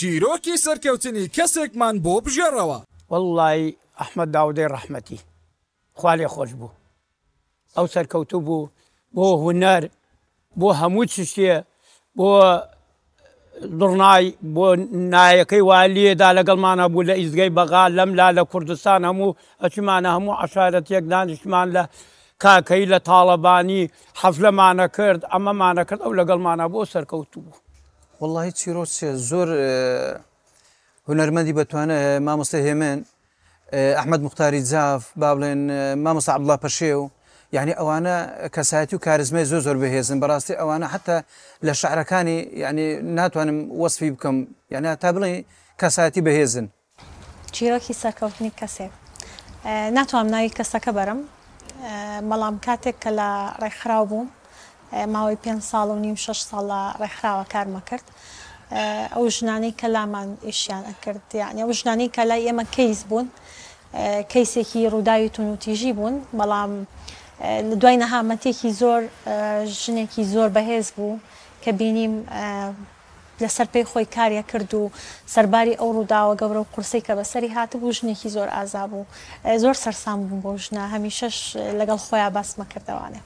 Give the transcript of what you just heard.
چیرۆکی سەرکەوتنی کەسێکمان بۆ بژێڕەوە. والله ئەحمەد داودەی ڕەحمەتی خوا لێ خۆش بوو، ئەو سەرکەوتوو بوو بۆ هونەر، بۆ هەموو چشتێ، بۆ دڵنای، بۆ نایەکەی والێدا لەگەڵمانە بوو لە ئیزگەی بەغا لەملا لە کوردستان هەموو ئەچمانە هەموو عەشارەتێک دانیشتمان لە کاکەی لە تاڵەبانی حەفلەمانە کرد، ئەمەمانە کرد، ئەو لەگەڵمانە بۆ سەرکەوتوو بوو. والله چیرۆک زۆر هونەرمەندی بەتوانە مامۆستای هێمن، ئەحمەد موختاری جاف، با بڵێن مامۆستا عەبدوڵڵا پەشێو، یعنی ئەوانە کەسایەتی و کاریزمای زۆر بەهێزن. بەڕاستی ئەوانە حتا لە شەعرەکانی یعنی ناتوانم وەسفی بکەم، یعنی تا بڵێ کەسایەتی بەهێزن. چیرۆکی سەرکەوتنی کەسێک ناتوانم ناوی کەسەکە بەرم، بەڵام کاتێک کە لە ڕێکخراو بووم ماوەی 5 ساڵ و نیم 6 ساڵ لە ڕێکخراوە کارمە کرد، ئەو ژنانەی کە لامان ئیشیان ئەکرد، یعنی ئەو ژنانەی کە لای ئێمە کەیس بوون، کەیسێکی ڕووداوی تونوتیژی بوون، بەڵام لە دوای نەهامەتێکی زۆر ژنێکی زۆر بەهێز بوو کە بینیم لەسەر پێی خۆی کاریە کرد و سەرباری ئەو ڕووداوە گەورە و قورسەی کە بەسەری هاتبوو ژنێکی زۆر ئازا بوو، زۆر سەرسام بووم بۆ ژنە، هەمیشەش لەگەڵ خۆیان باسمە کردەوانێ.